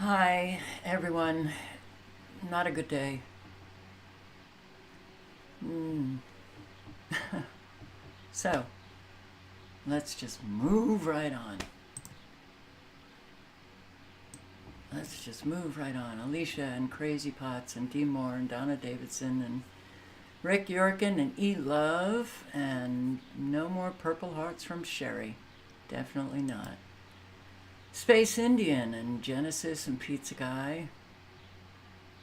Hi, everyone. Not a good day. So, let's just move right on. Alicia and Crazy Potts and Dee Moore and Donna Davidson and Rick Yorkin and E. Love and no more Purple Hearts from Sherry. Definitely not. Space Indian and Genesis and Pizza Guy.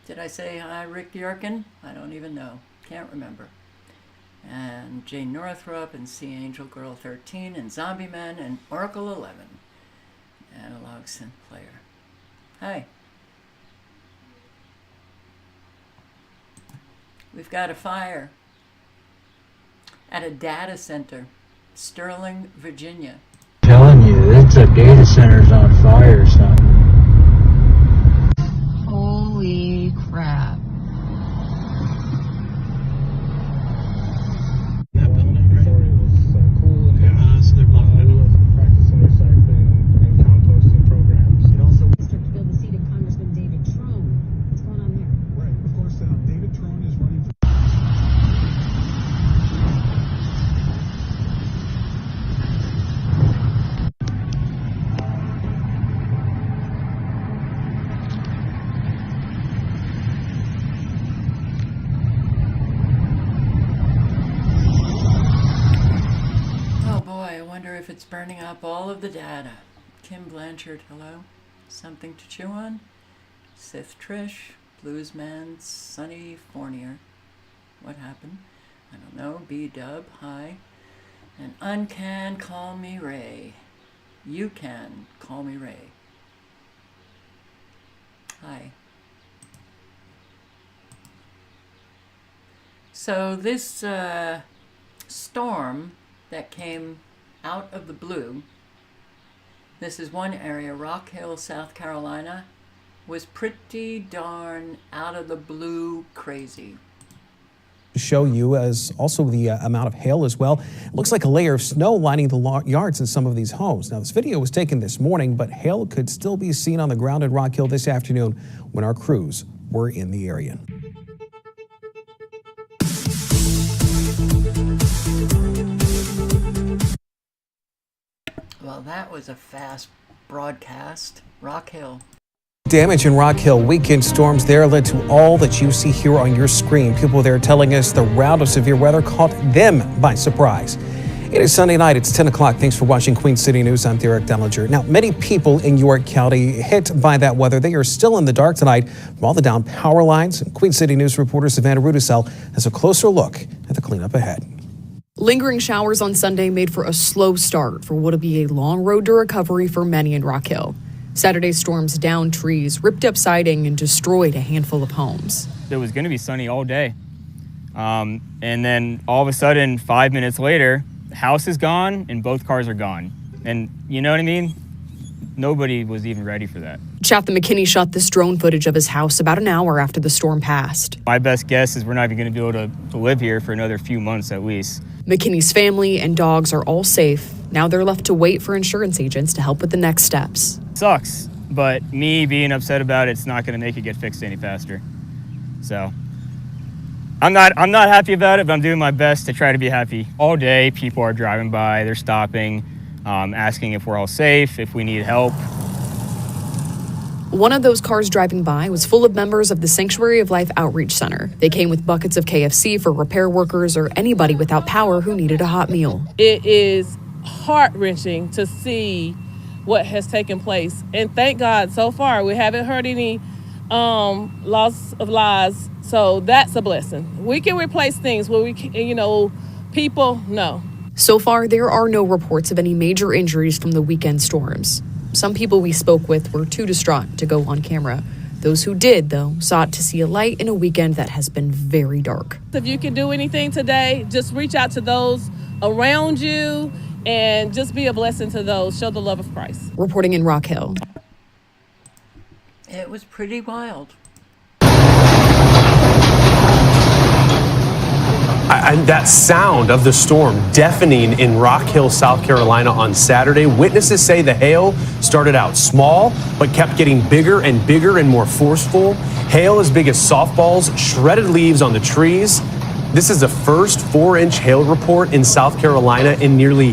Did I say hi, Rick Yorkin? I don't even know. Can't remember. And Jane Northrup and Sea Angel Girl 13 and Zombie Man and Oracle 11. Analog Synth Player. Hi. We've got a fire at a data center, Sterling, Virginia. Telling you, it's a data center's on fire, son. Holy crap. That building, right? Before it was cool and so they're blocking it off. Practicing recycling and composting programs. It also District to fill the seat of Congressman David Trone. What's going on there? right. Of course, David Trone is running for. Oh boy, I wonder if it's burning up all of the data. Kim Blanchard, hello. Something to chew on? Sith Trish, Bluesman, Sonny Fournier. What happened? I don't know. B-Dub, hi. And Uncan, call me Ray. You can call me Ray. Hi. So this storm that came out of the blue, this is one area, Rock Hill, South Carolina, was pretty darn out of the blue crazy. Show you as also the amount of hail as well. It looks like a layer of snow lining the yards in some of these homes. Now, this video was taken this morning, but hail could still be seen on the ground in Rock Hill this afternoon when our crews were in the area. Well, that was a fast broadcast. Rock Hill. Damage in Rock Hill. Weekend storms there led to all that you see here on your screen. People there telling us the round of severe weather caught them by surprise. It is Sunday night. It's 10 o'clock. Thanks for watching Queen City News. I'm Derek Dellinger. Now, many people in York County hit by that weather. They are still in the dark tonight from all the down power lines. And Queen City News reporter Savannah Rudisell has a closer look at the cleanup ahead. Lingering showers on Sunday made for a slow start for what'll be a long road to recovery for many in Rock Hill. Saturday's storms downed trees, ripped up siding, and destroyed a handful of homes. It was going to be sunny all day. And then all of a sudden, 5 minutes later, the house is gone and both cars are gone. And you know what I mean? Nobody was even ready for that. Chatham McKinney shot this drone footage of his house about an hour after the storm passed. My best guess is we're not even going to be able to live here for another few months at least. McKinney's family and dogs are all safe. Now they're left to wait for insurance agents to help with the next steps. Sucks, but me being upset about it's not going to make it get fixed any faster. So I'm not happy about it, but I'm doing my best to try to be happy. All day, people are driving by, they're stopping, asking if we're all safe, if we need help. One of those cars driving by was full of members of the Sanctuary of Life Outreach Center. They came with buckets of KFC for repair workers or anybody without power who needed a hot meal. It is heart-wrenching to see what has taken place. And thank God, so far, we haven't heard any loss of lives. So that's a blessing. We can replace things where we can, people, no. So far, there are no reports of any major injuries from the weekend storms. Some people we spoke with were too distraught to go on camera. Those who did, though, sought to see a light in a weekend that has been very dark. If you can do anything today, just reach out to those around you and just be a blessing to those. Show the love of Christ. Reporting in Rock Hill. It was pretty wild. And that sound of the storm deafening in Rock Hill, South Carolina on Saturday. Witnesses say the hail started out small, but kept getting bigger and bigger and more forceful. Hail as big as softballs, shredded leaves on the trees. This is the first 4-inch hail report in South Carolina in nearly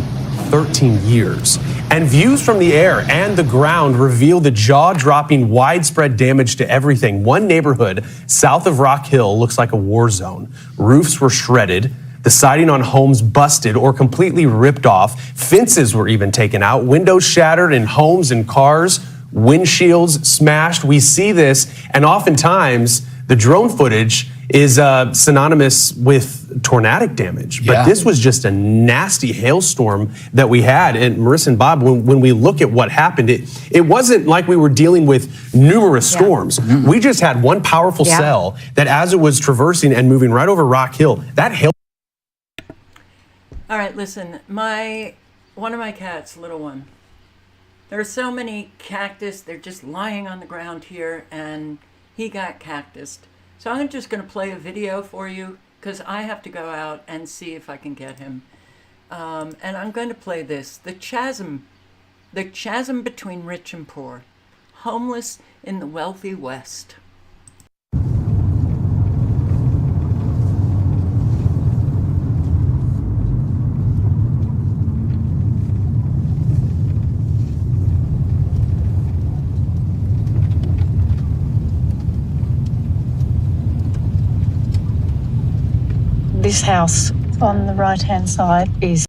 13 years. And views from the air and the ground reveal the jaw-dropping widespread damage to everything. One neighborhood south of Rock Hill looks like a war zone. Roofs were shredded, the siding on homes busted or completely ripped off. Fences were even taken out, windows shattered in homes and cars, windshields smashed. We see this, and oftentimes the drone footage is synonymous with tornadic damage. But this was just a nasty hailstorm that we had. And Marissa and Bob, when we look at what happened, it wasn't like we were dealing with numerous storms. We just had one powerful cell that, as it was traversing and moving right over Rock Hill, that hail. All right, listen, one of my cats, little one, there are so many cactus, they're just lying on the ground here, and he got cactused. So I'm just going to play a video for you because I have to go out and see if I can get him. And I'm going to play this, the chasm between rich and poor, homeless in the wealthy West. This house on the right-hand side is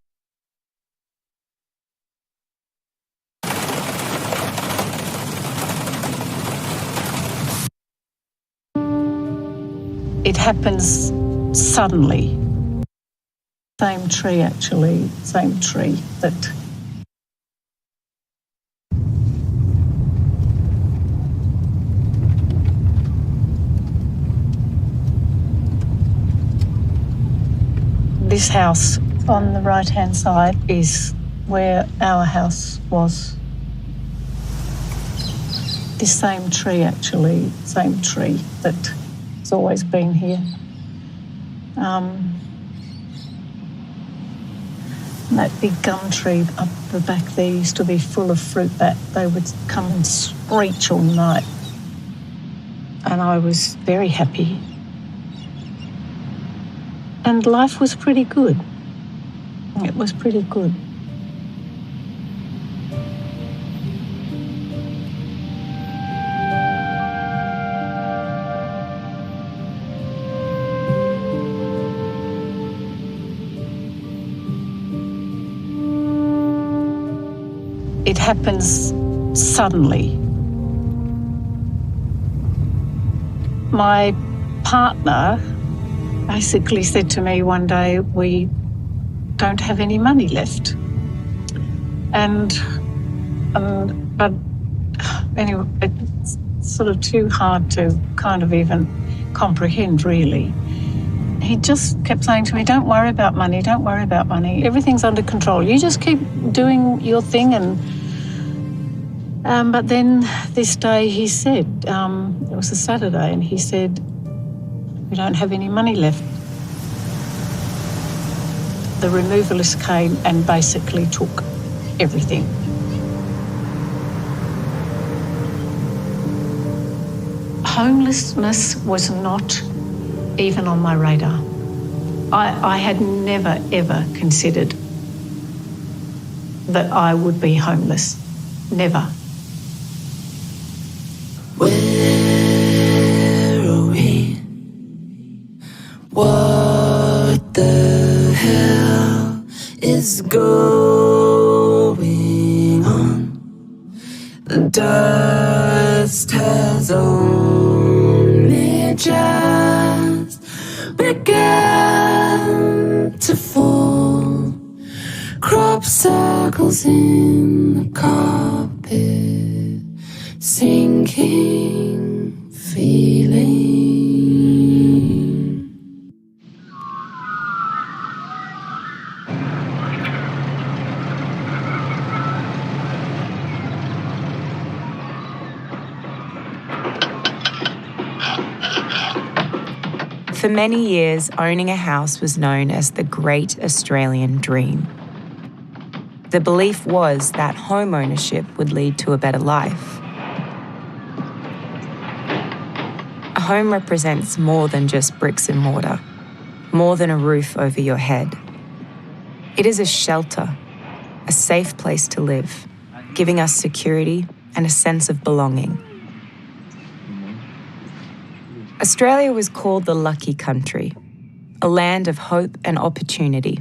it happens suddenly. Same tree, actually, same tree that this house on the right-hand side is where our house was. This same tree, actually, same tree that has always been here. That big gum tree up the back there used to be full of fruit that they would come and screech all night. And I was very happy. And life was pretty good. It was pretty good. It happens suddenly. My partner basically said to me one day, we don't have any money left. But anyway, it's sort of too hard to kind of even comprehend, really. He just kept saying to me, don't worry about money, don't worry about money. Everything's under control. You just keep doing your thing. But then this day he said, it was a Saturday, and he said, we don't have any money left. The removalists came and basically took everything. Homelessness was not even on my radar. I had never, ever considered that I would be homeless. Never. Where are we? What the hell is going on? The dust has only just began to fall. Crop circles in the carpet, sinking feeling. For many years, owning a house was known as the Great Australian Dream. The belief was that home ownership would lead to a better life. A home represents more than just bricks and mortar, more than a roof over your head. It is a shelter, a safe place to live, giving us security and a sense of belonging. Australia was called the lucky country, a land of hope and opportunity.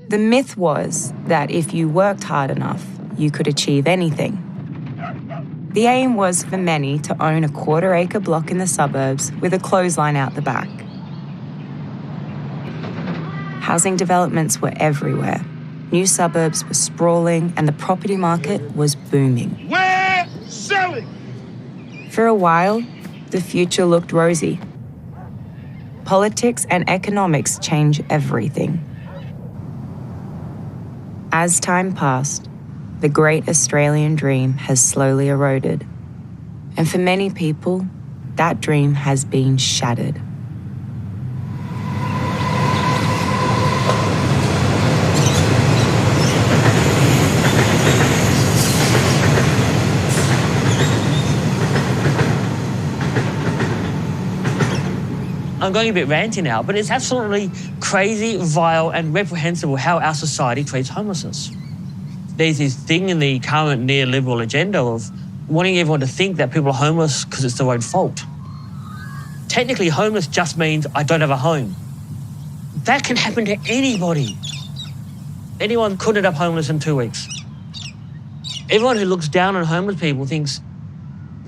The myth was that if you worked hard enough, you could achieve anything. The aim was for many to own a quarter-acre block in the suburbs with a clothesline out the back. Housing developments were everywhere. New suburbs were sprawling and the property market was booming. We're selling! For a while, the future looked rosy. Politics and economics change everything. As time passed, the Great Australian Dream has slowly eroded. And for many people, that dream has been shattered. I'm going a bit ranty now, but it's absolutely crazy, vile, and reprehensible how our society treats homelessness. There's this thing in the current neoliberal agenda of wanting everyone to think that people are homeless because it's their own fault. Technically, homeless just means I don't have a home. That can happen to anybody. Anyone could end up homeless in 2 weeks. Everyone who looks down on homeless people thinks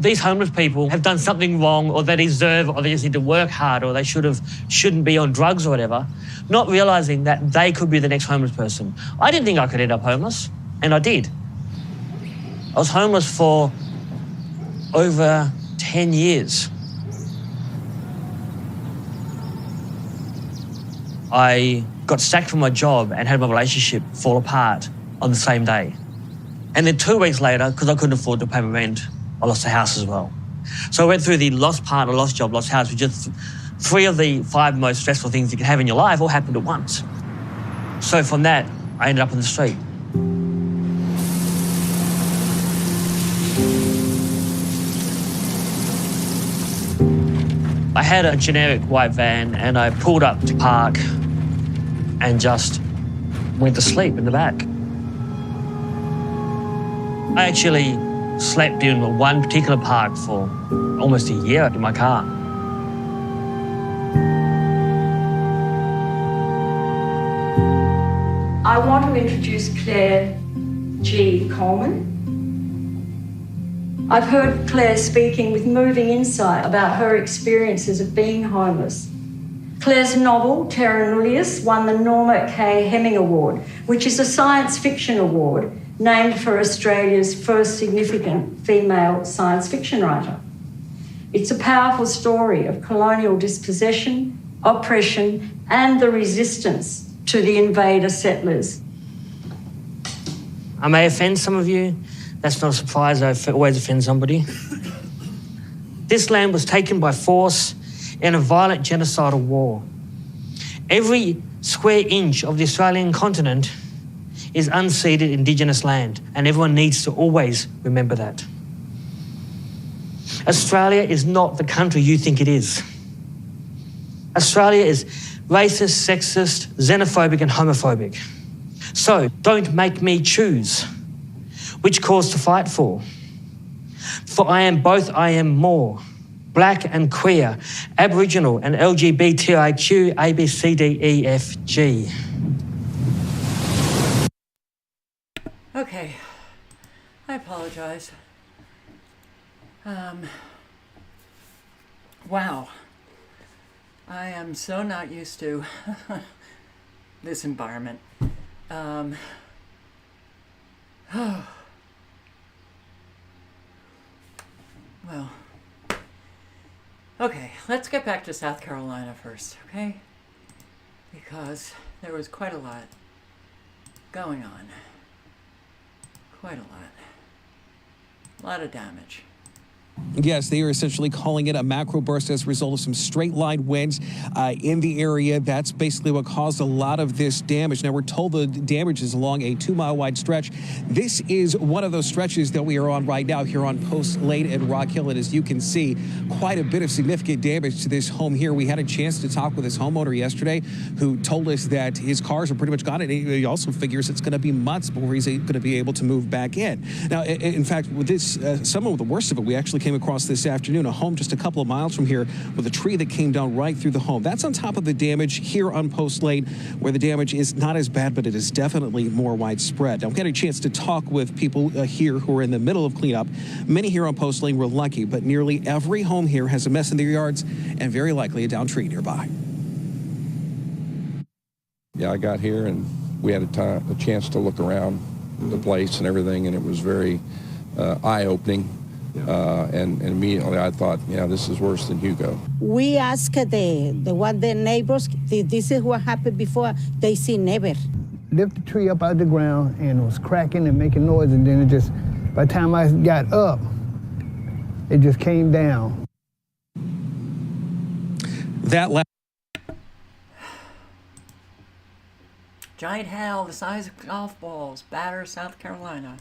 these homeless people have done something wrong, or they deserve, or they just need to work hard, or they shouldn't be on drugs or whatever, not realising that they could be the next homeless person. I didn't think I could end up homeless, and I did. I was homeless for over 10 years. I got sacked from my job and had my relationship fall apart on the same day. And then 2 weeks later, because I couldn't afford to pay my rent, I lost the house as well. So I went through the lost partner, lost job, lost house, which is 3 of the 5 most stressful things you can have in your life all happened at once. So from that, I ended up on the street. I had a generic white van and I pulled up to park and just went to sleep in the back. I actually slept in one particular park for almost a year in my car. I want to introduce Claire G. Coleman. I've heard Claire speaking with moving insight about her experiences of being homeless. Claire's novel, Terra Nullius, won the Norma K. Hemming Award, which is a science fiction award named for Australia's first significant female science fiction writer. It's a powerful story of colonial dispossession, oppression, and the resistance to the invader settlers. I may offend some of you. That's not a surprise. I always offend somebody. This land was taken by force in a violent genocidal war. Every square inch of the Australian continent is unceded Indigenous land, and everyone needs to always remember that. Australia is not the country you think it is. Australia is racist, sexist, xenophobic and homophobic. So don't make me choose which cause to fight for. For I am both, I am more. Black and queer, Aboriginal and LGBTIQ, A, B, C, D, E, F, G. Okay, I apologize. Wow. I am so not used to this environment. Well, okay, let's get back to South Carolina first, okay? Because there was quite a lot going on. Quite a lot. A lot of damage. Yes, they are essentially calling it a macro burst as a result of some straight line winds in the area. That's basically what caused a lot of this damage. Now, we're told the damage is along a 2-mile wide stretch. This is one of those stretches that we are on right now here on Post Lane and Rock Hill. And as you can see, quite a bit of significant damage to this home here. We had a chance to talk with his homeowner yesterday who told us that his cars are pretty much gone. And he also figures it's going to be months before he's going to be able to move back in. Now, in fact, with this, some of the worst of it, we actually came across this afternoon, a home just a couple of miles from here with a tree that came down right through the home. That's on top of the damage here on Post Lane, where the damage is not as bad, but it is definitely more widespread. Now, we had a chance to talk with people here who are in the middle of cleanup. Many here on Post Lane were lucky, but nearly every home here has a mess in their yards and very likely a downed tree nearby. Yeah, I got here and we had a chance to look around the place and everything, and it was very eye-opening. And immediately I thought, yeah, this is worse than Hugo. We asked the neighbors, this is what happened before. They see never. Lift the tree up out of the ground and it was cracking and making noise, and then it just, by the time I got up, it just came down. That Giant hail the size of golf balls batter South Carolina.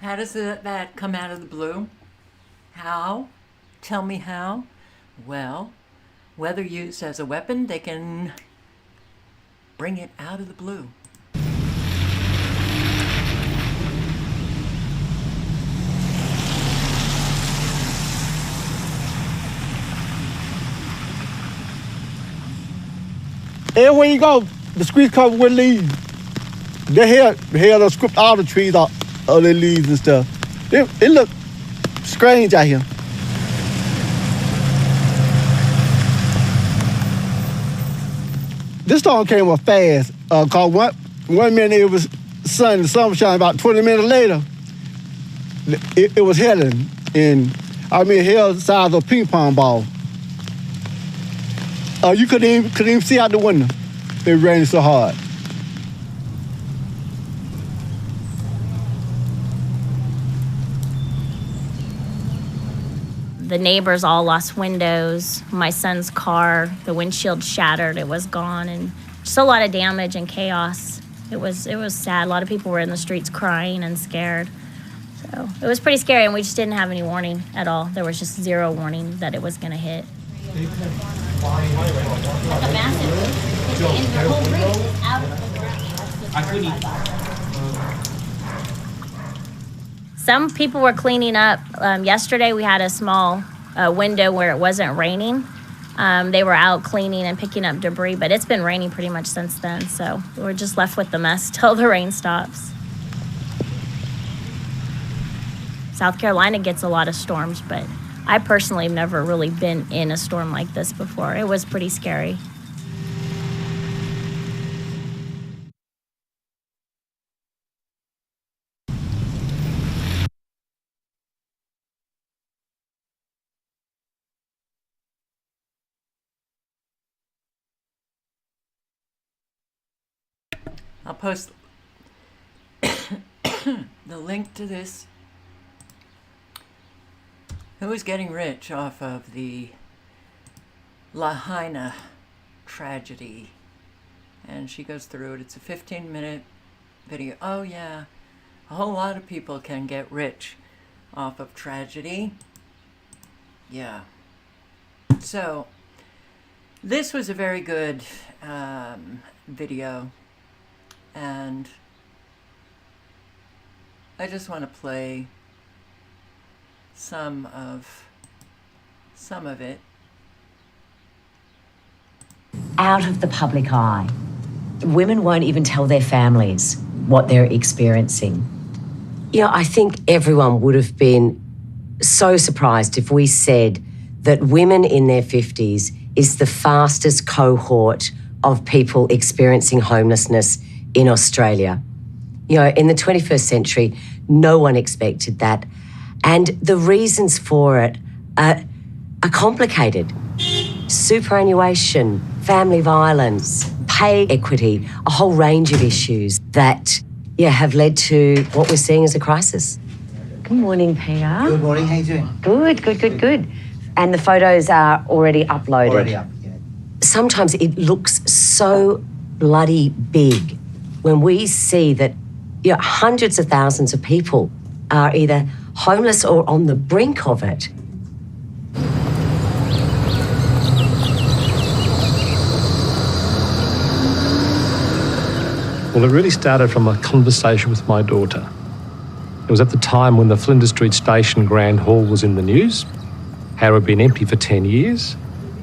How does that come out of the blue? How? Tell me how? Well, whether used as a weapon, they can bring it out of the blue. Everywhere you go, the streets covered with leaves. They had script all the trees off of their leaves and stuff. It looked strange out here. This storm came up fast. Cause one minute it was sunny, the sun was shining. About 20 minutes later, it was hailing, and I mean hail the size of a ping pong ball. You couldn't even see out the window. It rained so hard. The neighbors all lost windows. My son's car, the windshield shattered. It was gone, and just a lot of damage and chaos. It was sad. A lot of people were in the streets crying and scared. So it was pretty scary, and we just didn't have any warning at all. There was just zero warning that it was going to hit. Like a massive, and the whole roof is out of the ground. Some people were cleaning up. Yesterday we had a small window where it wasn't raining. They were out cleaning and picking up debris, but it's been raining pretty much since then. So we're just left with the mess till the rain stops. South Carolina gets a lot of storms, but I personally have never really been in a storm like this before. It was pretty scary. I'll post the link to this. Who is getting rich off of the Lahaina tragedy. And she goes through it. It's a 15-minute video. Oh yeah, a whole lot of people can get rich off of tragedy. Yeah. So this was a very good video, and I just want to play some of it. Out of the public eye. Women won't even tell their families what they're experiencing. Yeah, I think everyone would have been so surprised if we said that women in their 50s is the fastest cohort of people experiencing homelessness in Australia. You know, in the 21st century, no one expected that. And the reasons for it are complicated. Superannuation, family violence, pay equity, a whole range of issues that, have led to what we're seeing as a crisis. Good morning, Peter. Good morning, how you doing? Good. And the photos are already uploaded. Already up, yeah. Sometimes it looks so bloody big when we see that hundreds of thousands of people are either homeless or on the brink of it. Well, it really started from a conversation with my daughter. It was at the time when the Flinders Street Station Grand Hall was in the news, how it had been empty for 10 years,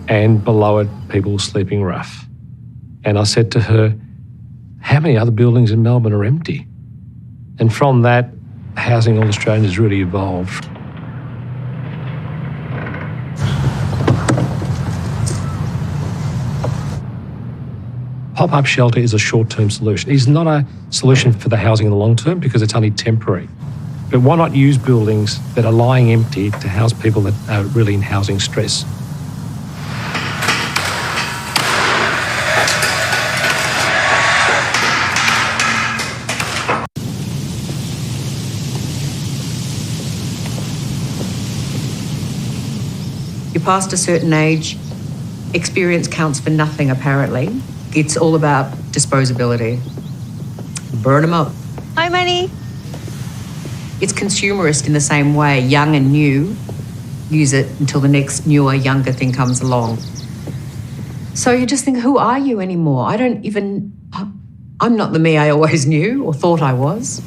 and below it, people were sleeping rough. And I said to her, how many other buildings in Melbourne are empty? And from that, Housing All Australia has really evolved. Pop-up shelter is a short-term solution. It's not a solution for the housing in the long term because it's only temporary. But why not use buildings that are lying empty to house people that are really in housing stress? You're past a certain age, experience counts for nothing apparently. It's all about disposability. Burn them up. Hi, Money. It's consumerist in the same way. Young and new, use it until the next newer, younger thing comes along. So you just think, who are you anymore? I'm not the me I always knew or thought I was.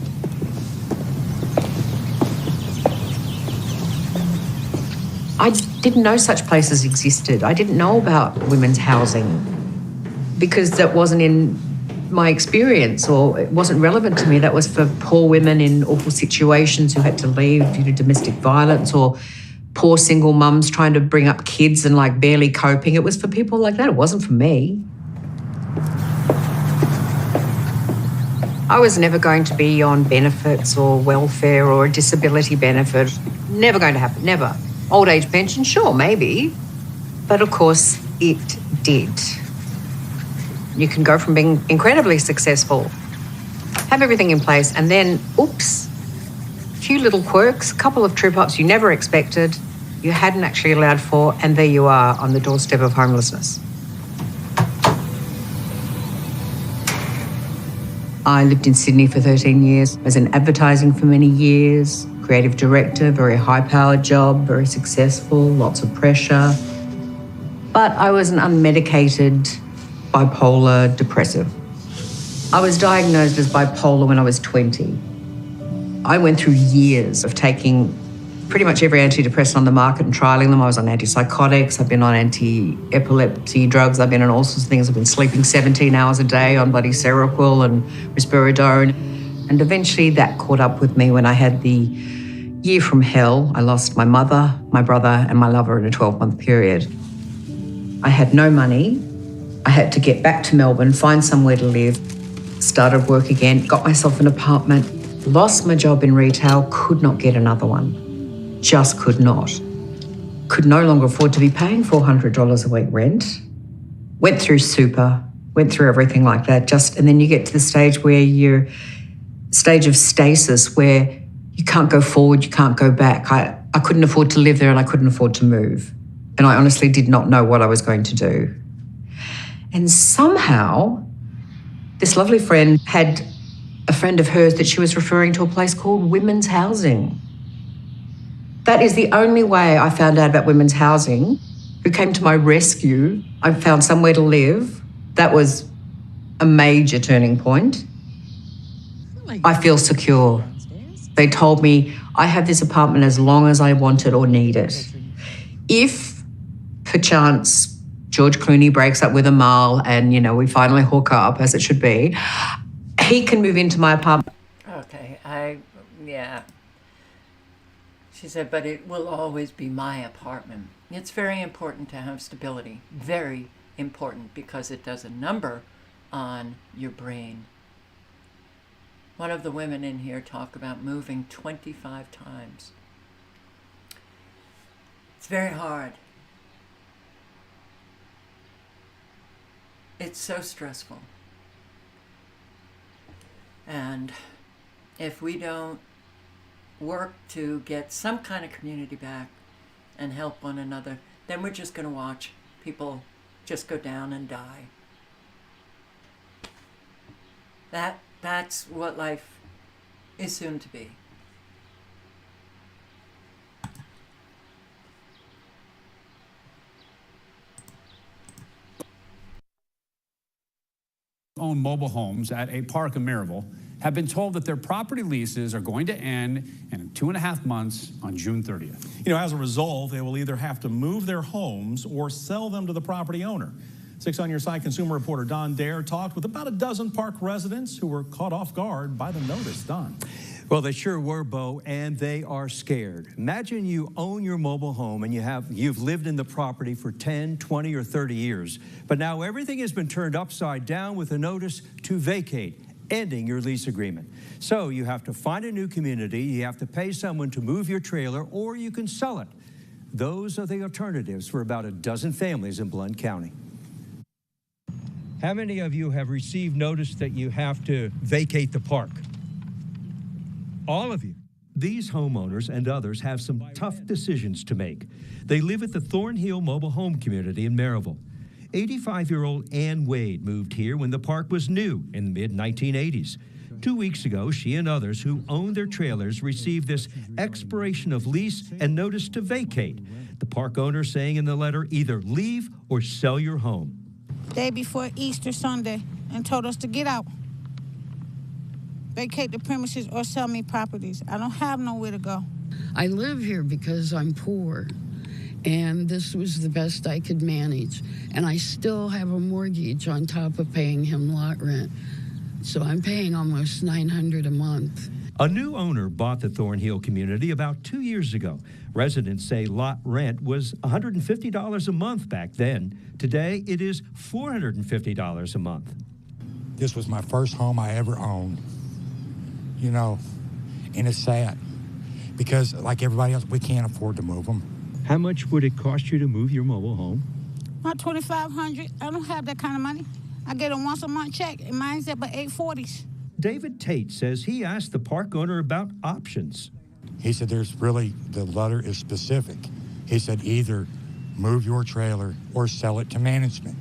I didn't know such places existed. I didn't know about women's housing because that wasn't in my experience or it wasn't relevant to me. That was for poor women in awful situations who had to leave due to domestic violence or poor single mums trying to bring up kids and barely coping. It was for people like that. It wasn't for me. I was never going to be on benefits or welfare or a disability benefit. Never going to happen, never. Old age pension, sure, maybe. But of course, it did. You can go from being incredibly successful, have everything in place, and then, oops, a few little quirks, a couple of trip-ups you never expected, you hadn't actually allowed for, and there you are on the doorstep of homelessness. I lived in Sydney for 13 years, was in advertising for many years, creative director, very high-powered job, very successful, lots of pressure. But I was an unmedicated bipolar depressive. I was diagnosed as bipolar when I was 20. I went through years of taking pretty much every antidepressant on the market and trialling them. I was on antipsychotics, I've been on anti-epilepsy drugs, I've been on all sorts of things. I've been sleeping 17 hours a day on bloody Seroquel and risperidone. And eventually that caught up with me when I had the year from hell. I lost my mother, my brother, and my lover in a 12-month period. I had no money. I had to get back to Melbourne, find somewhere to live, started work again, got myself an apartment, lost my job in retail, could not get another one. Just could not. Could no longer afford to be paying $400 a week rent. Went through super, went through everything like that. And then you get to the stage where you're stage of stasis where you can't go forward, you can't go back. I couldn't afford to live there and I couldn't afford to move. and I honestly did not know what I was going to do. And somehow, this lovely friend had a friend of hers that she was referring to a place called Women's Housing. That is the only way I found out about women's housing, who came to my rescue. I found somewhere to live. That was a major turning point. I feel secure. They told me I have this apartment as long as I want it or need it. If, perchance, George Clooney breaks up with Amal and, we finally hook up, as it should be, he can move into my apartment. Okay, yeah. She said, but it will always be my apartment. It's very important to have stability. Very important, because it does a number on your brain. One of the women in here talked about moving 25 times. It's very hard. It's so stressful. And if we don't work to get some kind of community back and help one another, then we're just going to watch people just go down and die. That's what life is soon to be. Own mobile homes at a park in Maryville have been told that their property leases are going to end in 2.5 months on June 30th. As a result, they will either have to move their homes or sell them to the property owner. 6 on Your Side consumer reporter Don Dare talked with about a dozen park residents who were caught off guard by the notice. Don. Well, they sure were, Bo, and they are scared. Imagine you own your mobile home and you've lived in the property for 10, 20, or 30 years, but now everything has been turned upside down with a notice to vacate, ending your lease agreement. So you have to find a new community, you have to pay someone to move your trailer, or you can sell it. Those are the alternatives for about a dozen families in Blount County. How many of you have received notice that you have to vacate the park? All of you. These homeowners and others have some tough decisions to make. They live at the Thornhill Mobile Home Community in Maryville. 85-year-old Ann Wade moved here when the park was new in the mid-1980s. 2 weeks ago, she and others who own their trailers received this expiration of lease and notice to vacate. The park owner saying in the letter, either leave or sell your home. Day before Easter Sunday, and told us to get out. Vacate the premises or sell me properties. I don't have nowhere to go. I live here because I'm poor, and this was the best I could manage. And I still have a mortgage on top of paying him lot rent. So I'm paying almost $900 a month. A new owner bought the Thornhill community about 2 years ago. Residents say lot rent was $150 a month back then. Today, it is $450 a month. This was my first home I ever owned, and it's sad because, like everybody else, we can't afford to move them. How much would it cost you to move your mobile home? About $2,500. I don't have that kind of money. I get a once a month check, and mine's at about $840s. David Tate says he asked the park owner about options. He said the letter is specific. He said either move your trailer or sell it to management.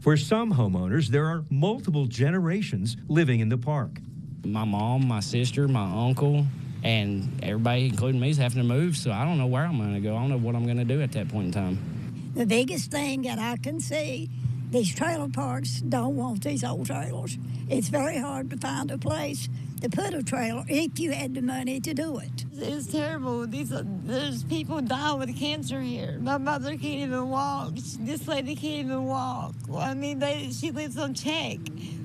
For some homeowners, there are multiple generations living in the park. My mom, my sister, my uncle, and everybody, including me, is having to move, so I don't know where I'm going to go. I don't know what I'm going to do at that point in time. The biggest thing that I can see, these trailer parks don't want these old trailers. It's very hard to find a place to put a trailer if you had the money to do it. It's terrible. There's people dying with cancer here. My mother can't even walk. This lady can't even walk. She lives on check.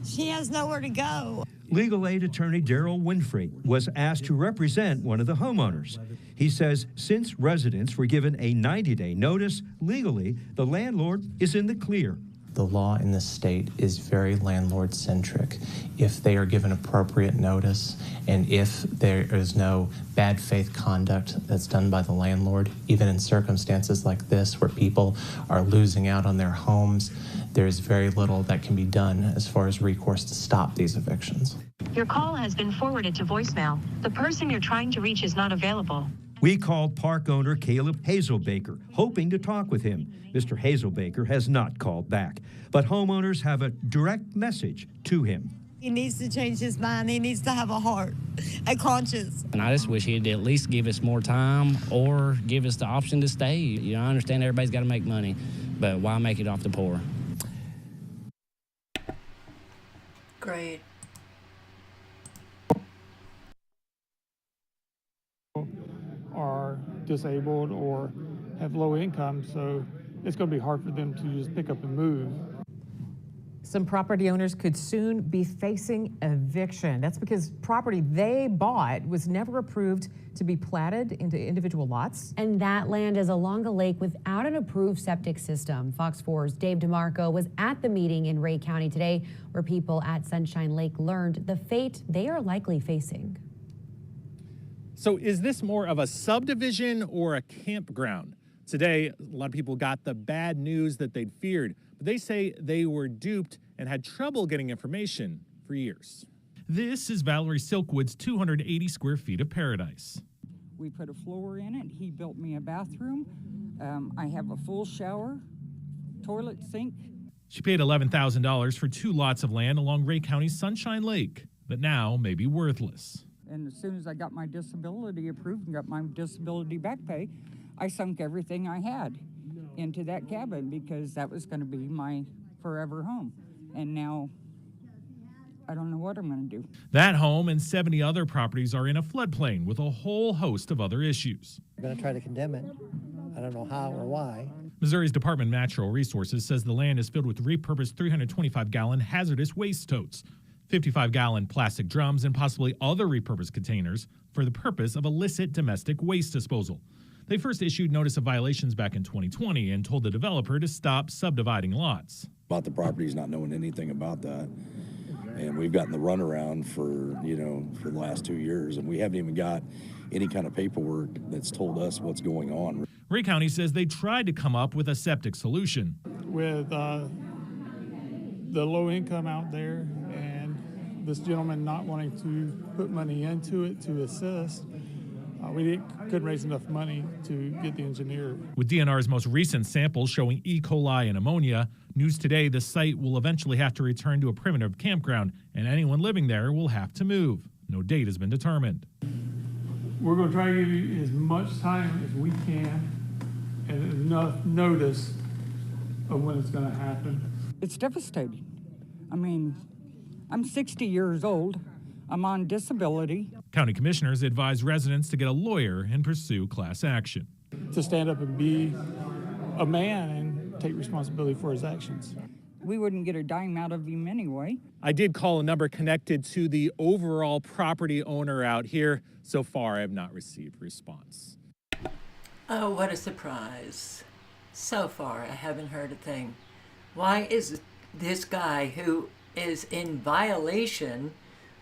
She has nowhere to go. Legal aid attorney Daryl Winfrey was asked to represent one of the homeowners. He says since residents were given a 90-day notice, legally, the landlord is in the clear. The law in this state is very landlord-centric. If they are given appropriate notice and if there is no bad faith conduct that's done by the landlord, even in circumstances like this where people are losing out on their homes, there's very little that can be done as far as recourse to stop these evictions. Your call has been forwarded to voicemail. The person you're trying to reach is not available. We called park owner Caleb Hazelbaker, hoping to talk with him. Mr. Hazelbaker has not called back, but homeowners have a direct message to him. He needs to change his mind. He needs to have a heart, a conscience. And I just wish he'd at least give us more time or give us the option to stay. You know, I understand everybody's got to make money, but why make it off the poor? Great. Are disabled or have low income, so it's going to be hard for them to just pick up and move. Some property owners could soon be facing eviction. That's because property they bought was never approved to be platted into individual lots. And that land is along a lake without an approved septic system. Fox 4's Dave DeMarco was at the meeting in Ray County today where people at Sunshine Lake learned the fate they are likely facing. So is this more of a subdivision or a campground? Today, a lot of people got the bad news that they'd feared, but they say they were duped and had trouble getting information for years. This is Valerie Silkwood's 280 square feet of paradise. We put a floor in it. He built me a bathroom. I have a full shower, toilet, sink. She paid $11,000 for 2 lots of land along Ray County's Sunshine Lake that now may be worthless. And as soon as I got my disability approved and got my disability back pay, I sunk everything I had into that cabin because that was going to be my forever home. And now I don't know what I'm going to do. That home and 70 other properties are in a floodplain with a whole host of other issues. We're going to try to condemn it. I don't know how or why. Missouri's Department of Natural Resources says the land is filled with repurposed 325-gallon hazardous waste totes, 55-gallon plastic drums, and possibly other repurposed containers for the purpose of illicit domestic waste disposal. They first issued notice of violations back in 2020 and told the developer to stop subdividing lots. Bought the properties not knowing anything about that. And we've gotten the runaround for the last 2 years, and we haven't even got any kind of paperwork that's told us what's going on. Ray County says they tried to come up with a septic solution. With the low income out there and this gentleman not wanting to put money into it to assist, we couldn't raise enough money to get the engineer. With DNR's most recent samples showing E. coli and ammonia, News Today the site will eventually have to return to a primitive campground, and anyone living there will have to move. No date has been determined. We're going to try to give you as much time as we can and enough notice of when it's going to happen. It's devastating. I mean, I'm 60 years old. I'm on disability. County commissioners advise residents to get a lawyer and pursue class action. To stand up and be a man and take responsibility for his actions. We wouldn't get a dime out of him anyway. I did call a number connected to the overall property owner out here. So far, I have not received response. Oh, what a surprise. So far, I haven't heard a thing. Why is this guy who is in violation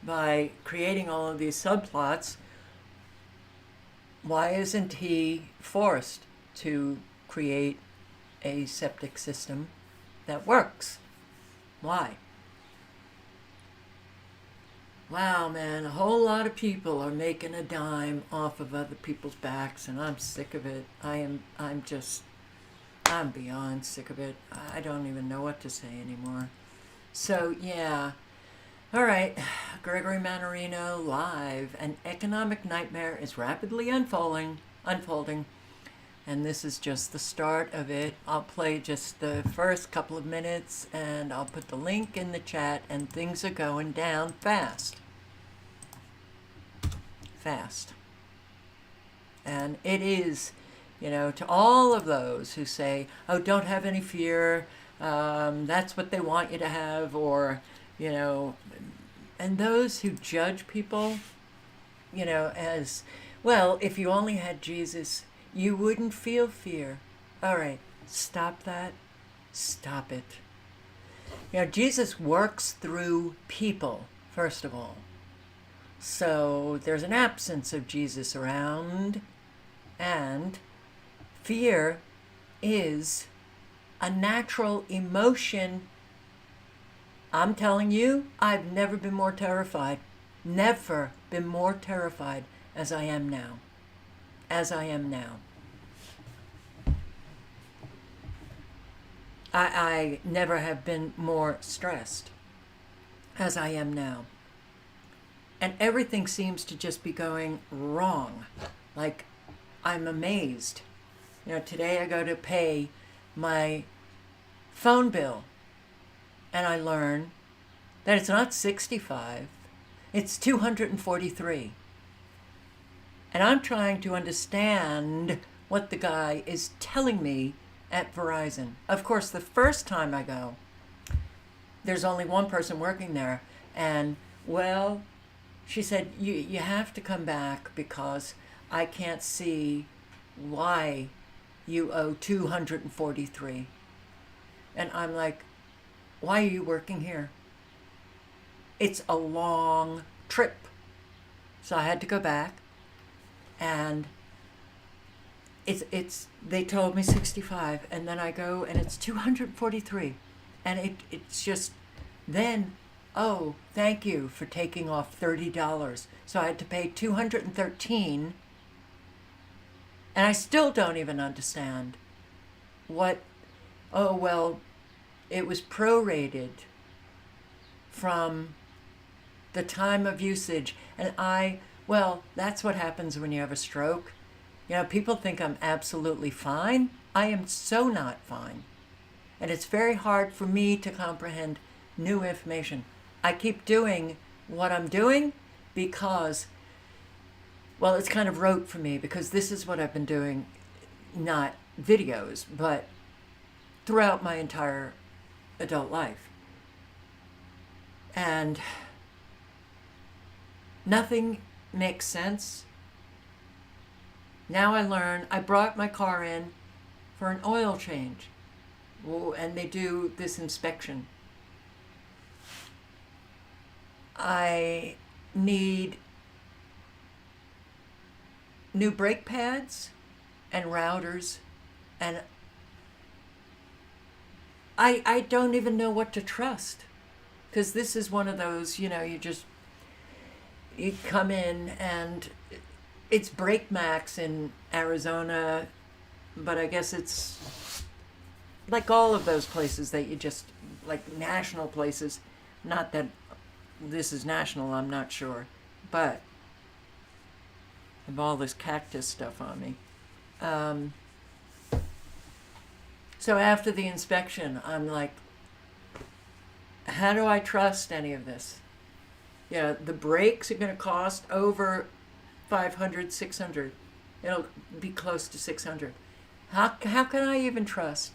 by creating all of these subplots, why isn't he forced to create a septic system that works? Why? Wow, man, a whole lot of people are making a dime off of other people's backs, and I'm sick of it. I'm beyond sick of it. I don't even know what to say anymore. So, yeah. All right, Gregory Mannarino live. An economic nightmare is rapidly unfolding, and this is just the start of it. I'll play just the first couple of minutes, and I'll put the link in the chat, and things are going down fast. Fast. And it is, to all of those who say, oh, don't have any fear, that's what they want you to have, or, and those who judge people, as, well, if you only had Jesus, you wouldn't feel fear. All right, stop that. Stop it. Jesus works through people, first of all. So there's an absence of Jesus around, and fear is a natural emotion. I'm telling you, I've never been more terrified. Never been more terrified as I am now. as I am now. I never have been more stressed as I am now. And everything seems to just be going wrong. Like, I'm amazed. You know, today I go to pay my phone bill, and I learn that it's not 65, it's 243. And I'm trying to understand what the guy is telling me at Verizon. Of course, the first time I go, there's only one person working there, and well, she said, you have to come back because I can't see why you owe 243. And I'm like, why are you working here? It's a long trip. So I had to go back, and they told me 65, and then I go and it's 243. And it's just, then, oh, thank you for taking off $30. So I had to pay $213, and I still don't even understand what, oh, well, it was prorated from the time of usage. And well, that's what happens when you have a stroke. You know, people think I'm absolutely fine. I am so not fine. And it's very hard for me to comprehend new information. I keep doing what I'm doing because, well, it's kind of rote for me because this is what I've been doing, not videos, but throughout my entire adult life. And nothing makes sense. Now I learn, I brought my car in for an oil change, and they do this inspection. I need new brake pads and routers, and I don't even know what to trust, because this is one of those, you know, you come in and it's Brake Max in Arizona, but I guess it's like all of those places that you just, like national places, not that this is national, I'm not sure, but I have all this cactus stuff on me. So after the inspection, I'm like, how do I trust any of this? Yeah, the brakes are going to cost over $500, $600. It'll be close to $600. How can I even trust?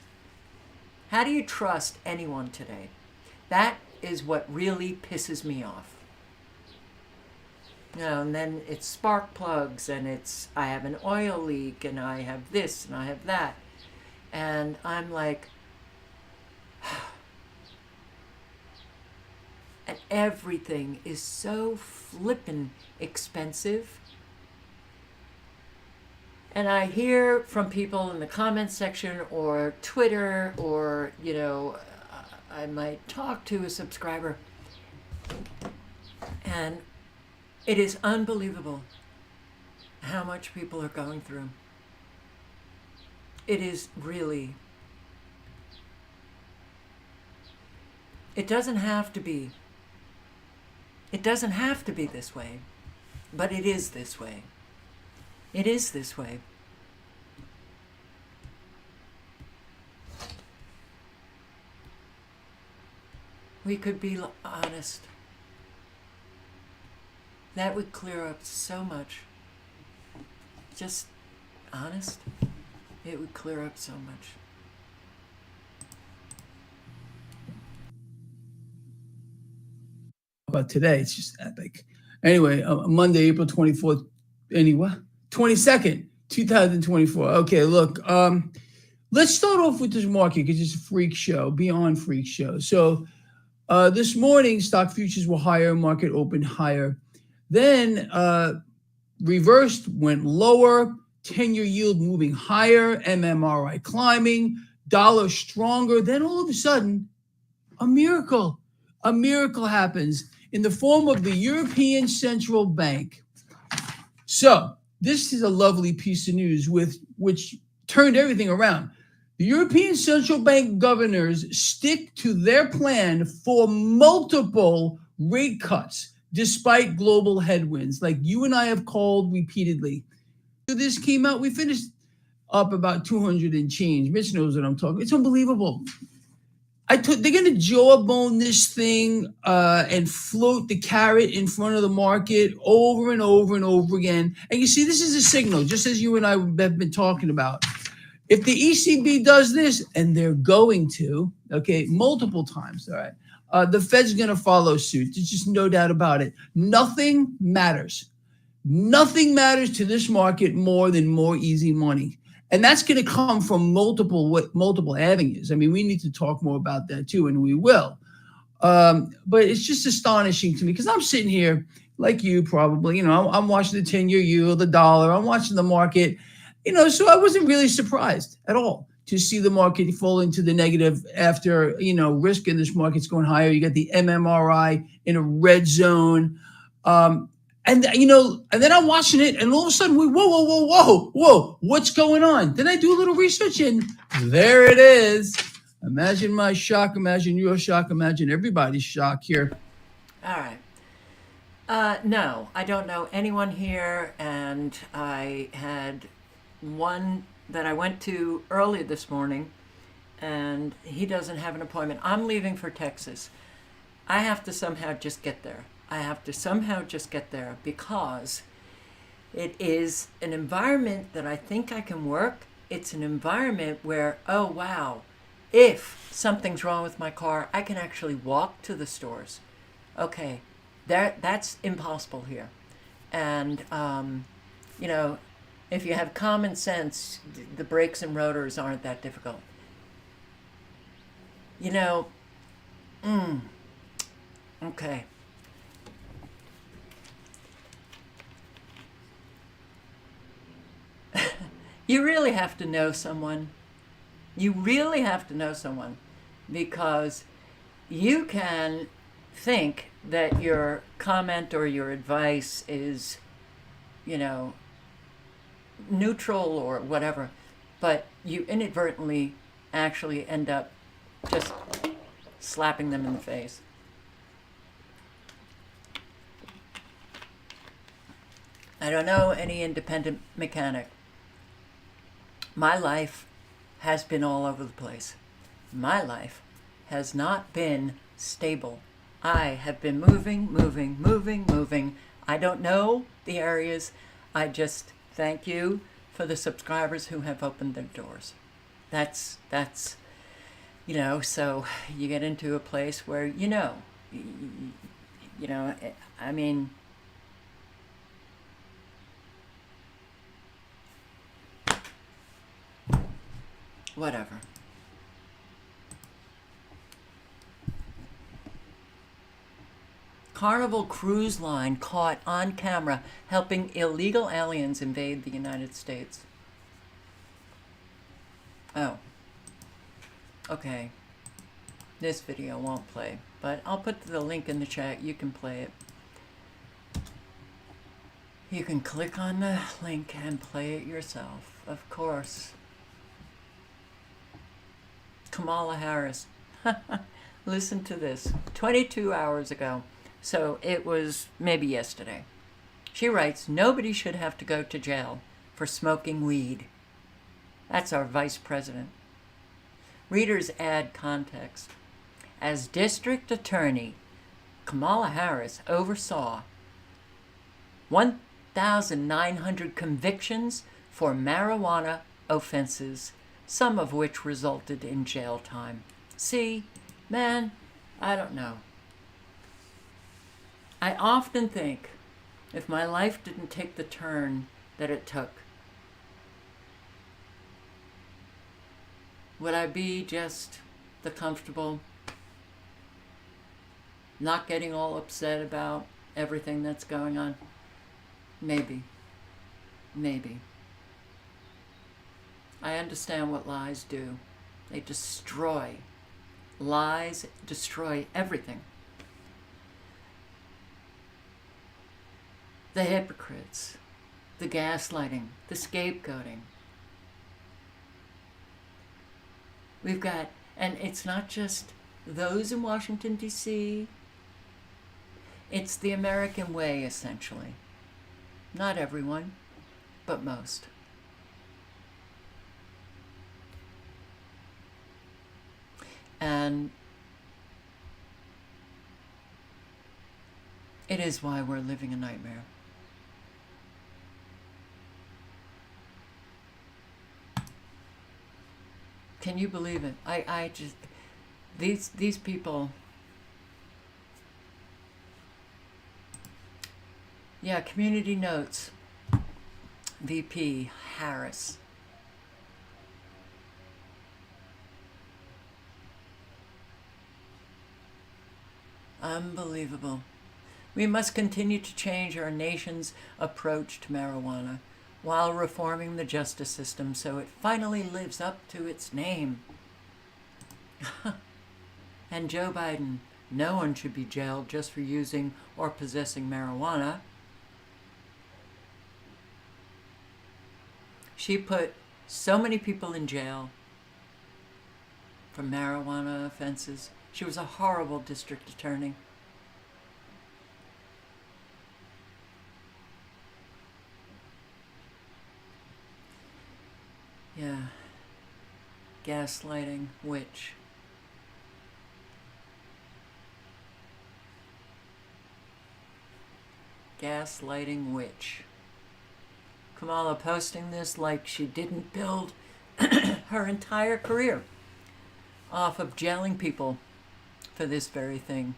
How do you trust anyone today? That is what really pisses me off. You know, and then it's spark plugs, and it's, I have an oil leak, and I have this, and I have that. And I'm like, and everything is so flippin' expensive. And I hear from people in the comments section or Twitter, or, you know, I might talk to a subscriber, and it is unbelievable how much people are going through. It is really, it doesn't have to be this way, but it is this way. It is this way. We could be honest. That would clear up so much. Just honest. It would clear up so much. About today, it's just epic. Anyway, Monday, April 24th, 22nd, 2024. Okay, look, let's start off with this market because it's a freak show, beyond freak show. So this morning, stock futures were higher, market opened higher. Then reversed, went lower, 10-year yield moving higher, MMRI climbing, dollar stronger. Then all of a sudden, a miracle happens in the form of the European Central Bank. So this is a lovely piece of news which turned everything around. The European Central Bank governors stick to their plan for multiple rate cuts despite global headwinds, like you and I have called repeatedly. This came out, we finished up about 200 and change. Mitch knows what I'm talking. It's unbelievable. They're going to jawbone this thing and float the carrot in front of the market over and over and over again. And you see, this is a signal, just as you and I have been talking about. If the ECB does this, and they're going to, okay, multiple times, all right, the Fed's going to follow suit. There's just no doubt about it. Nothing matters. Nothing matters to this market more than more easy money. And that's going to come from multiple avenues. I mean, we need to talk more about that too, and we will. But it's just astonishing to me because I'm sitting here like you probably, I'm watching the 10-year yield, the dollar, I'm watching the market, so I wasn't really surprised at all to see the market fall into the negative after, risk in this market's going higher. You got the MMRI in a red zone. And then I'm watching it, and all of a sudden, whoa, what's going on? Then I do a little research, and there it is. Imagine my shock, imagine your shock, imagine everybody's shock here. All right. No, I don't know anyone here, and I had one that I went to early this morning, and he doesn't have an appointment. I'm leaving for Texas. I have to somehow just get there. Because it is an environment that I think I can work. It's an environment where, oh, wow, if something's wrong with my car, I can actually walk to the stores. Okay, that's impossible here. And, if you have common sense, the brakes and rotors aren't that difficult. Okay. You really have to know someone. Because you can think that your comment or your advice is, neutral or whatever, but you inadvertently actually end up just slapping them in the face. I don't know any independent mechanic. My life has been all over the place. My life has not been stable. I have been moving. I don't know the areas. I just thank you for the subscribers who have opened their doors. That's so you get into a place where, I mean, whatever. Carnival Cruise Line caught on camera helping illegal aliens invade the United States. Oh. Okay. This video won't play, but I'll put the link in the chat. You can play it. You can click on the link and play it yourself, of course. Kamala Harris. Listen to this. 22 hours ago. So it was maybe yesterday. She writes, nobody should have to go to jail for smoking weed. That's our vice president. Readers add context. As district attorney, Kamala Harris oversaw 1,900 convictions for marijuana offenses, some of which resulted in jail time. See, man, I don't know. I often think if my life didn't take the turn that it took, would I be just the comfortable, not getting all upset about everything that's going on? Maybe. I understand what lies do. They destroy. Lies destroy everything. The hypocrites, the gaslighting, the scapegoating. We've got, and it's not just those in Washington, D.C., it's the American way, essentially. Not everyone, but most. And it is why we're living a nightmare. Can you believe it? I just, these people, yeah, Community Notes, VP Harris. Unbelievable. We must continue to change our nation's approach to marijuana while reforming the justice system so it finally lives up to its name. And Joe Biden, no one should be jailed just for using or possessing marijuana. She put so many people in jail for marijuana offenses. She was a horrible district attorney. Yeah. Gaslighting witch. Gaslighting witch. Kamala posting this like she didn't build her entire career off of jailing people for this very thing.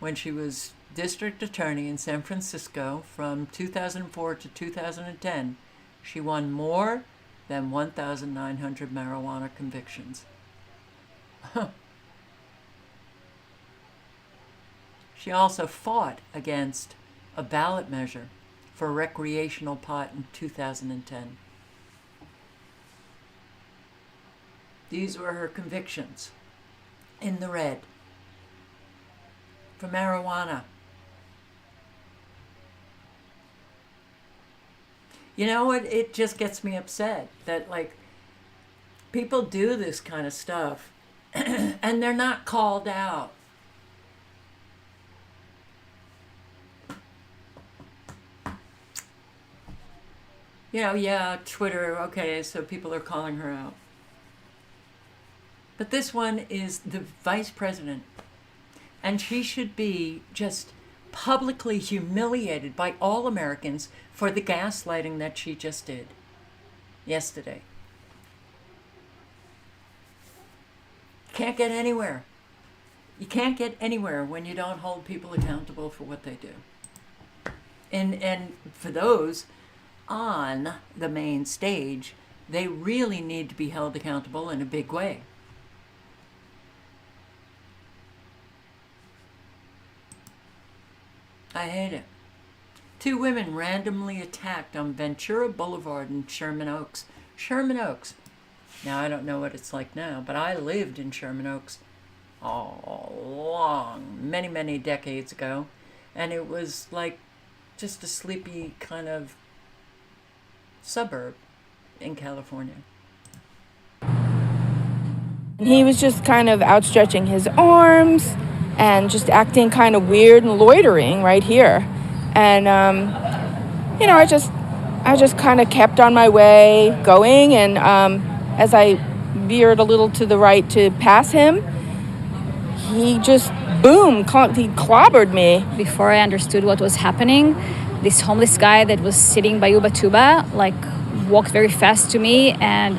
When she was district attorney in San Francisco from 2004 to 2010, she won more than 1,900 marijuana convictions. She also fought against a ballot measure for recreational pot in 2010. These were her convictions in the red for marijuana. You know what? It just gets me upset that, like, people do this kind of stuff and they're not called out. You know, yeah, Twitter, okay, so people are calling her out. But this one is the vice president, and she should be just publicly humiliated by all Americans for the gaslighting that she just did yesterday. Can't get anywhere. You can't get anywhere when you don't hold people accountable for what they do. And for those on the main stage, they really need to be held accountable in a big way. I hate it. 2 women randomly attacked on Ventura Boulevard in Sherman Oaks. Sherman Oaks. Now, I don't know what it's like now, but I lived in Sherman Oaks many, many decades ago. And it was like just a sleepy kind of suburb in California. He was just kind of outstretching his arms and just acting kind of weird and loitering right here. And, you know, I just kind of kept on my way going. And as I veered a little to the right to pass him, he just, boom, he clobbered me. Before I understood what was happening, this homeless guy that was sitting by Ubatuba, like, walked very fast to me, and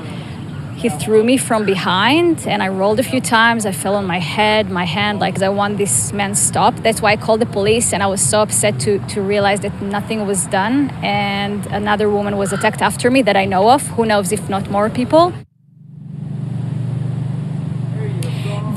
he threw me from behind, and I rolled a few times. I fell on my head, my hand, like, I want this man stopped. That's why I called the police, and I was so upset to realize that nothing was done. And another woman was attacked after me that I know of. Who knows if not more people.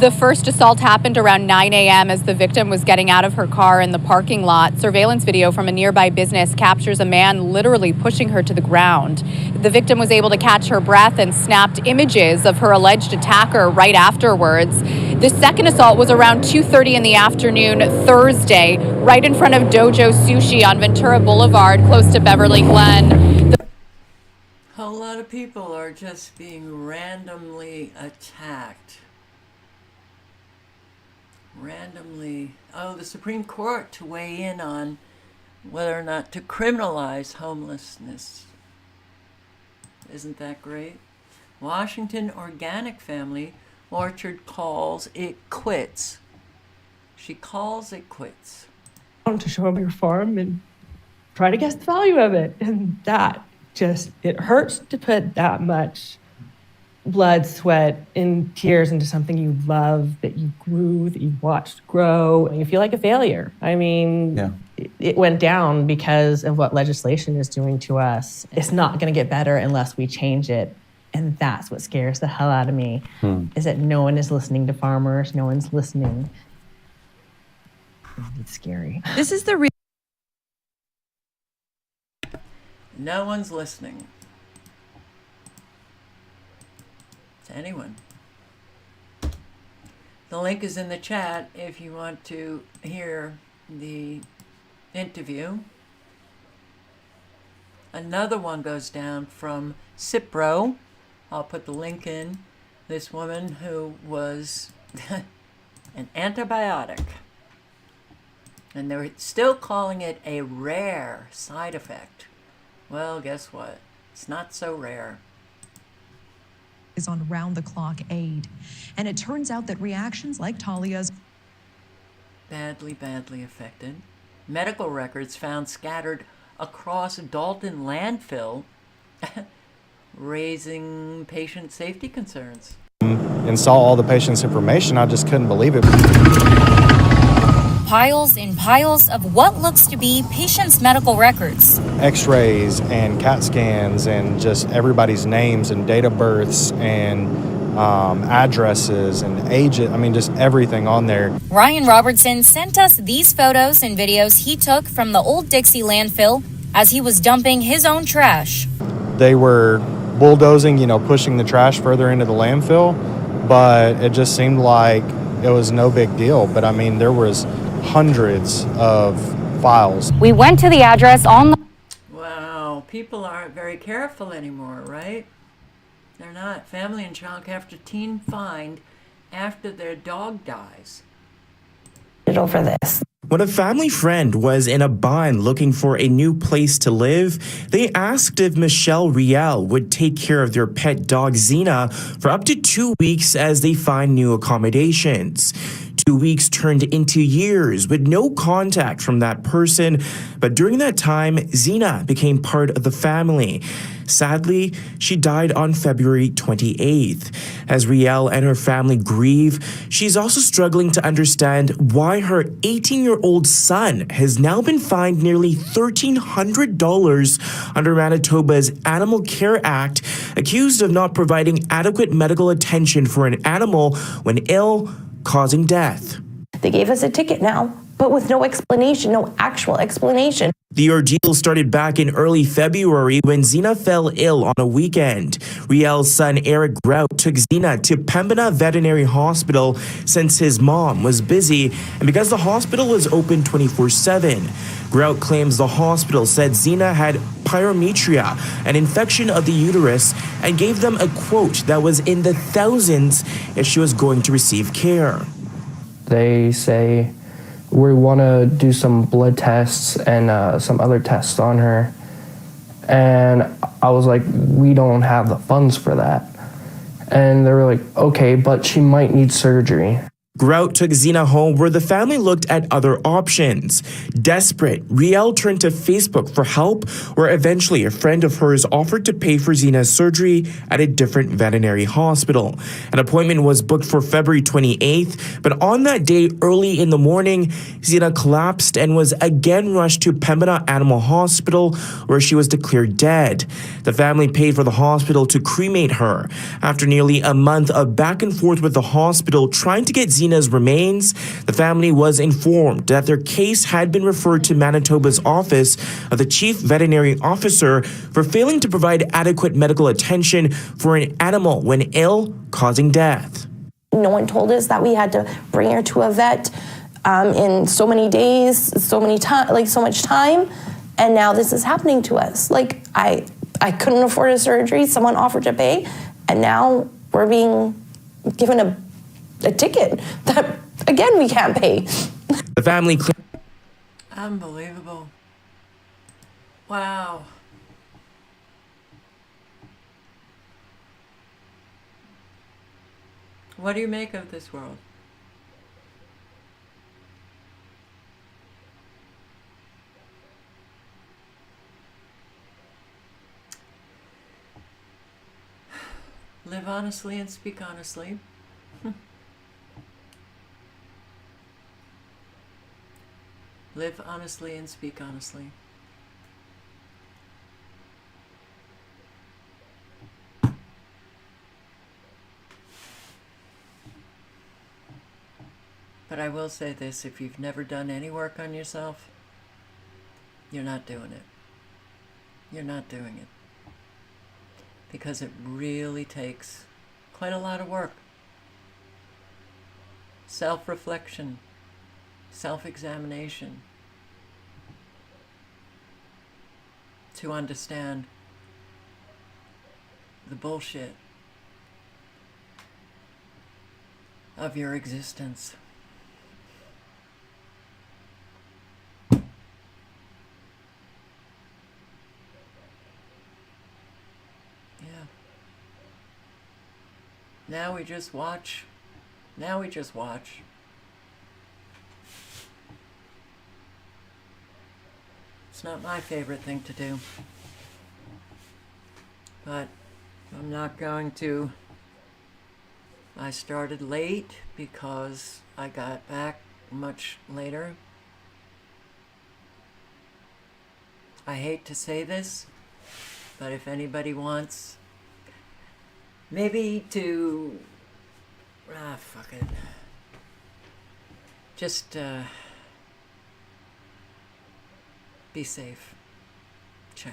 The first assault happened around 9 a.m. as the victim was getting out of her car in the parking lot. Surveillance video from a nearby business captures a man literally pushing her to the ground. The victim was able to catch her breath and snapped images of her alleged attacker right afterwards. The second assault was around 2:30 in the afternoon Thursday. right in front of Dojo Sushi on Ventura Boulevard, close to Beverly Glen. A whole lot of people are just being randomly attacked. The Supreme Court to weigh in on whether or not to criminalize homelessness. Isn't that great? Washington Organic Family Orchard calls it quits. She calls it quits. To show them your farm and try to guess the value of it. And that it hurts to put that much blood, sweat, and tears into something you love, that you grew, that you watched grow. You feel like a failure. I mean, it went down because of what legislation is doing to us. It's not going to get better unless we change it. And that's what scares the hell out of me, is that no one is listening to farmers. No one's listening. It's scary. This is the No one's listening to anyone. The link is in the chat if you want to hear the interview. Another one goes down from Cipro. I'll put the link in. This woman who was an antibiotic. And they're still calling it a rare side effect. Well, guess what? It's not so rare. Is on round-the-clock aid. And it turns out that reactions like Talia's badly affected. Medical records found scattered across Dalton landfill, raising patient safety concerns. And saw all the patient's information. I just couldn't believe it. Piles and piles of what looks to be patients' medical records. X-rays and CAT scans and just everybody's names and date of births and addresses and ages. I mean, just everything on there. Ryan Robertson sent us these photos and videos he took from the Old Dixie landfill as he was dumping his own trash. They were bulldozing, pushing the trash further into the landfill, but it just seemed like it was no big deal. But I mean, there was hundreds of files. We went to the address on the... Wow, people aren't very careful anymore, right? They're not. Family in shock after teen fined after their dog dies. Over this. When a family friend was in a bind looking for a new place to live, they asked if Michelle Riel would take care of their pet dog Xena for up to 2 weeks as they find new accommodations. 2 weeks turned into years with no contact from that person, but during that time, Xena became part of the family. Sadly, she died on February 28th. As Riel and her family grieve, she's also struggling to understand why her 18-year-old son has now been fined nearly $1,300 under Manitoba's Animal Care Act, accused of not providing adequate medical attention for an animal when ill, causing death. They gave us a ticket now, but with no explanation, no actual explanation. The ordeal started back in early February when Xena fell ill on a weekend. Riel's son Eric Grout took Xena to Pembina Veterinary Hospital since his mom was busy and because the hospital was open 24/7. Grout claims the hospital said Xena had pyometria, an infection of the uterus, and gave them a quote that was in the thousands if she was going to receive care. They say, we want to do some blood tests and some other tests on her. And I was like, we don't have the funds for that. And they were like, okay, but she might need surgery. Grout took Xena home where the family looked at other options. Desperate, Riel turned to Facebook for help, where eventually a friend of hers offered to pay for Xena's surgery at a different veterinary hospital. An appointment was booked for February 28th, but on that day, early in the morning, Xena collapsed and was again rushed to Pembina Animal Hospital, where she was declared dead. The family paid for the hospital to cremate her. After nearly a month of back and forth with the hospital trying to get Xena's remains, the family was informed that their case had been referred to Manitoba's Office of the Chief Veterinary Officer for failing to provide adequate medical attention for an animal when ill, causing death. No one told us that we had to bring her to a vet in so many days, so much time, and now this is happening to us. Like, I couldn't afford a surgery, someone offered to pay, and now we're being given a ticket that, again, we can't pay. The family Unbelievable. Wow. What do you make of this world? Live honestly and speak honestly. Live honestly and speak honestly. But I will say this, if you've never done any work on yourself, you're not doing it. You're not doing it. Because it really takes quite a lot of work. Self-reflection, self-examination, to understand the bullshit of your existence. Yeah. Now we just watch. Now we just watch. It's not my favorite thing to do. But I'm not going to. I started late because I got back much later. I hate to say this, but if anybody wants maybe to, fuck it. Just be safe. Ciao.